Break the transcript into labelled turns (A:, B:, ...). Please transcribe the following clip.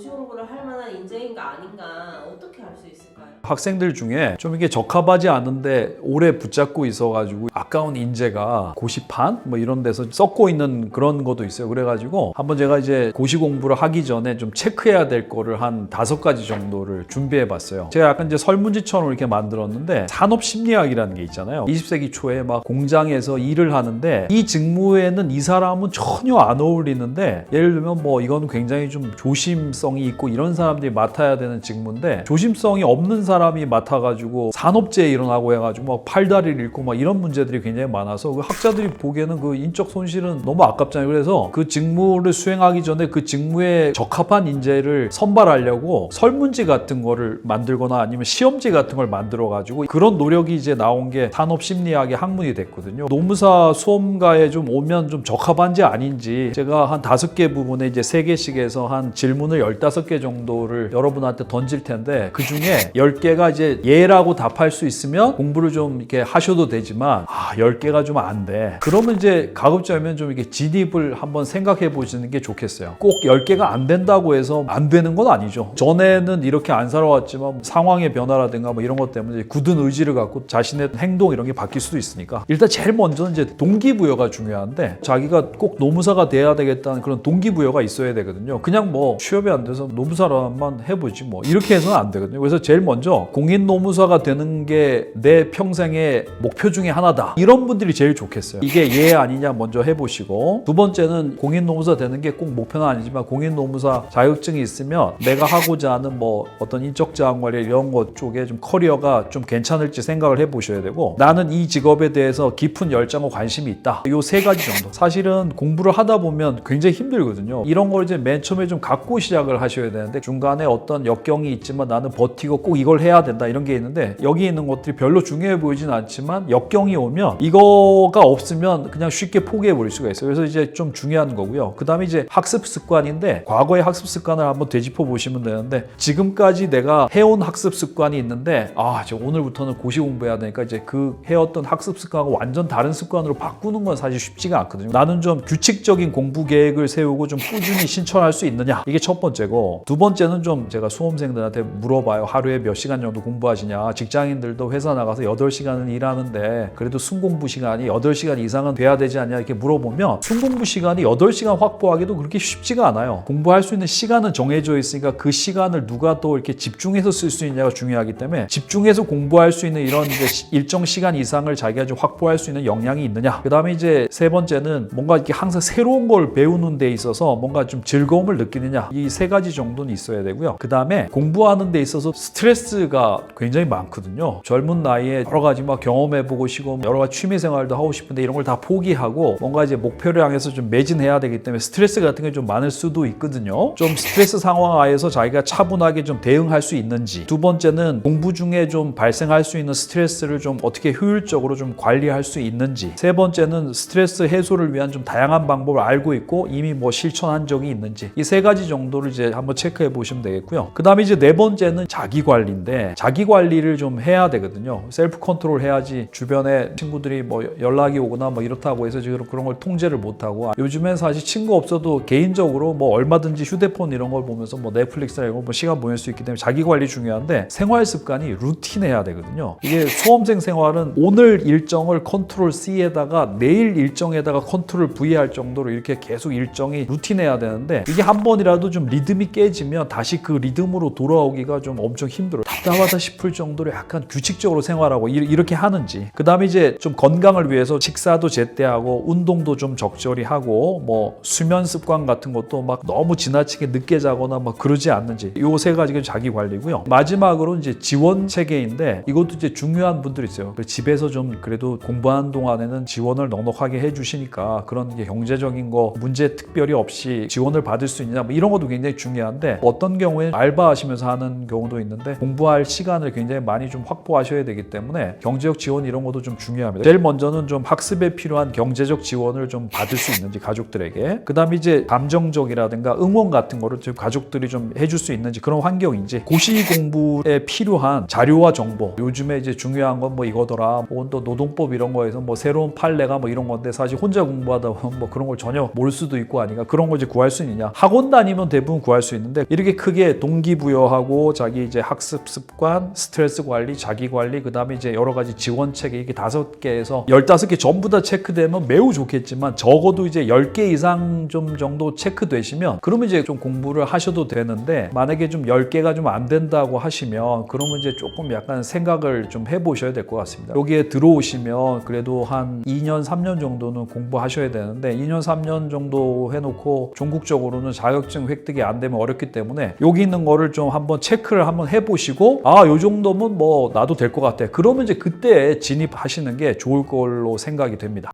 A: 고시 공부를 할 만한 인재인가 아닌가 어떻게 알 수 있을까요?
B: 학생들 중에 좀 이게 적합하지 않은데 오래 붙잡고 있어가지고 아까운 인재가 고시판 뭐 이런 데서 썩고 있는 그런 것도 있어요. 그래가지고 한번 제가 이제 고시 공부를 하기 전에 좀 체크해야 될 거를 한 5가지 정도를 준비해봤어요. 제가 약간 이제 설문지처럼 이렇게 만들었는데 산업심리학이라는 게 있잖아요. 20세기 초에 막 공장에서 일을 하는데 이 직무에는 이 사람은 전혀 안 어울리는데 예를 들면 뭐 이건 굉장히 좀 조심성이 있고 이런 사람들이 맡아야 되는 직무인데 조심성이 없는 사람이 맡아가지고 산업재해 일어나고 해가지고 막 팔다리를 잃고 막 이런 문제들이 굉장히 많아서 그 학자들이 보기에는 그 인적 손실은 너무 아깝잖아요. 그래서 그 직무를 수행하기 전에 그 직무에 적합한 인재를 선발하려고 설문지 같은 거를 만들거나 아니면 시험지 같은 걸 만들어가지고 그런 노력이 이제 나온 게 산업심리학의 학문이 됐거든요. 노무사 수험가에 좀 오면 좀 적합한지 아닌지 제가 한 5개 부분에 이제 3개씩 해서 한 질문을 15개 정도를 여러분한테 던질 텐데 그 중에 10개가 이제 예라고 답할 수 있으면 공부를 좀 이렇게 하셔도 되지만 10개가 좀 안 돼. 그러면 이제 가급적이면 좀 이렇게 진입을 한번 생각해 보시는 게 좋겠어요. 꼭 10개가 안 된다고 해서 안 되는 건 아니죠. 전에는 이렇게 안 살아왔지만 상황의 변화라든가 뭐 이런 것 때문에 굳은 의지를 갖고 자신의 행동 이런 게 바뀔 수도 있으니까 일단 제일 먼저는 이제 동기부여가 중요한데 자기가 꼭 노무사가 돼야 되겠다는 그런 동기부여가 있어야 되거든요. 그냥 뭐 취업이 안 돼서 노무사만 해보지 뭐 이렇게 해서는 안 되거든요. 그래서 제일 먼저 공인노무사가 되는 게 내 평생의 목표 중에 하나다. 이런 분들이 제일 좋겠어요. 이게 예 아니냐 먼저 해보시고 두 번째는 공인노무사 되는 게 꼭 목표는 아니지만 공인노무사 자격증이 있으면 내가 하고자 하는 뭐 어떤 인적자원 관리 이런 것 쪽에 좀 커리어가 좀 괜찮을지 생각을 해보셔야 되고 나는 이 직업에 대해서 깊은 열정과 관심이 있다. 요 3가지 정도. 사실은 공부를 하다 보면 굉장히 힘들거든요. 이런 걸 이제 맨 처음에 좀 갖고 시작을 하셔야 되는데 중간에 어떤 역경이 있지만 나는 버티고 꼭 이걸 해야 된다 이런 게 있는데 여기 있는 것들이 별로 중요해 보이진 않지만 역경이 오면 이거가 없으면 그냥 쉽게 포기해 버릴 수가 있어요. 그래서 이제 좀 중요한 거고요. 그 다음에 이제 학습 습관인데 과거의 학습 습관을 한번 되짚어 보시면 되는데 지금까지 내가 해온 학습 습관이 있는데 이제 오늘부터는 고시 공부해야 되니까 이제 그 해왔던 학습 습관과 완전 다른 습관으로 바꾸는 건 사실 쉽지가 않거든요. 나는 좀 규칙적인 공부 계획을 세우고 좀 꾸준히 신청할 수 있느냐 이게 첫 번째고 두 번째는 좀 제가 수험생들한테 물어봐요. 하루에 몇 시간 정도 공부하시냐. 직장인들도 회사 나가서 8시간은 일하는데 그래도 순공부 시간이 8시간 이상은 돼야 되지 않냐 이렇게 물어보면 순공부 시간이 8시간 확보하기도 그렇게 쉽지가 않아요. 공부할 수 있는 시간은 정해져 있으니까 그 시간을 누가 또 이렇게 집중해서 쓸 수 있냐가 중요하기 때문에 집중해서 공부할 수 있는 이런 이제 일정 시간 이상을 자기가 좀 확보할 수 있는 역량이 있느냐. 그 다음에 이제 세 번째는 뭔가 이렇게 항상 새로운 걸 배우는 데 있어서 뭔가 좀 즐거움을 느끼느냐. 이 3가지 정도는 있어야 되고요. 그 다음에 공부하는 데 있어서 스트레스가 굉장히 많거든요. 젊은 나이에 여러 가지 막 경험해보고 싶고 여러 가지 취미 생활도 하고 싶은데 이런 걸 다 포기하고 뭔가 이제 목표를 향해서 좀 매진해야 되기 때문에 스트레스 같은 게 좀 많을 수도 있거든요. 좀 스트레스 상황 하에서 자기가 차분하게 좀 대응할 수 있는지. 두 번째는 공부 중에 좀 발생할 수 있는 스트레스를 좀 어떻게 효율적으로 좀 관리할 수 있는지. 세 번째는 스트레스 해소를 위한 좀 다양한 방법을 알고 있고 이미 뭐 실천한 적이 있는지. 이 3가지 정도를 이제 한번 체크해 보시면 되겠고요. 그 다음에 이제 네 번째는 자기 관리인데 자기 관리를 좀 해야 되거든요. 셀프 컨트롤 해야지 주변에 친구들이 뭐 연락이 오거나 뭐 이렇다고 해서 지금 그런 걸 통제를 못하고 요즘엔 사실 친구 없어도 개인적으로 뭐 얼마든지 휴대폰 이런 걸 보면서 뭐 넷플릭스나 이런 거 뭐 시간 보낼 수 있기 때문에 자기 관리 중요한데 생활 습관이 루틴해야 되거든요. 이게 수험생 생활은 오늘 일정을 컨트롤 C에다가 내일 일정에다가 컨트롤 V 할 정도로 이렇게 계속 일정이 루틴해야 되는데 이게 한 번이라도 좀 리듬이 깨지면 다시 그 리듬으로 돌아오기가 좀 엄청 힘들어요. 답답하다 싶을 정도로 약간 규칙적으로 생활하고 이렇게 하는지. 그 다음에 이제 좀 건강을 위해서 식사도 제때하고 운동도 좀 적절히 하고 뭐 수면 습관 같은 것도 막 너무 지나치게 늦게 자거나 막 그러지 않는지. 요 3가지가 자기 관리고요. 마지막으로 이제 지원 체계인데 이것도 이제 중요한 분들이 있어요. 집에서 좀 그래도 공부하는 동안에는 지원을 넉넉하게 해주시니까 그런 게 경제적인 거 문제 특별히 없이 지원을 받을 수 있냐 뭐 이런 것도 굉장히 중요한데 어떤 경우에 알바하시면서 하는 경우도 있는데 공부하는 공부할 시간을 굉장히 많이 좀 확보하셔야 되기 때문에 경제적 지원 이런 것도 좀 중요합니다. 제일 먼저는 좀 학습에 필요한 경제적 지원을 좀 받을 수 있는지 가족들에게, 그 다음에 이제 감정적이라든가 응원 같은 거를 좀 가족들이 좀 해줄 수 있는지 그런 환경인지, 고시 공부에 필요한 자료와 정보, 요즘에 이제 중요한 건 뭐 이거더라, 혹은 또 노동법 이런 거에서 뭐 새로운 판례가 뭐 이런 건데 사실 혼자 공부하다 보면 뭐 그런 걸 전혀 모를 수도 있고 하니까 그런 걸 이제 구할 수 있느냐, 학원 다니면 대부분 구할 수 있는데 이렇게 크게 동기부여하고 자기 이제 학습 습관, 스트레스 관리, 자기 관리, 그 다음에 이제 여러 가지 지원 체계, 이게 5개에서 15개 전부 다 체크되면 매우 좋겠지만 적어도 이제 10개 이상 좀 정도 체크되시면 그러면 이제 좀 공부를 하셔도 되는데, 만약에 좀 10개가 좀 안 된다고 하시면 그러면 이제 조금 약간 생각을 좀 해보셔야 될 것 같습니다. 여기에 들어오시면 그래도 한 2년, 3년 정도는 공부하셔야 되는데 2년, 3년 정도 해놓고 종국적으로는 자격증 획득이 안 되면 어렵기 때문에 여기 있는 거를 좀 한번 체크를 한번 해보시고, 아, 요 정도면 뭐 나도 될 것 같아. 그러면 이제 그때 진입하시는 게 좋을 걸로 생각이 됩니다.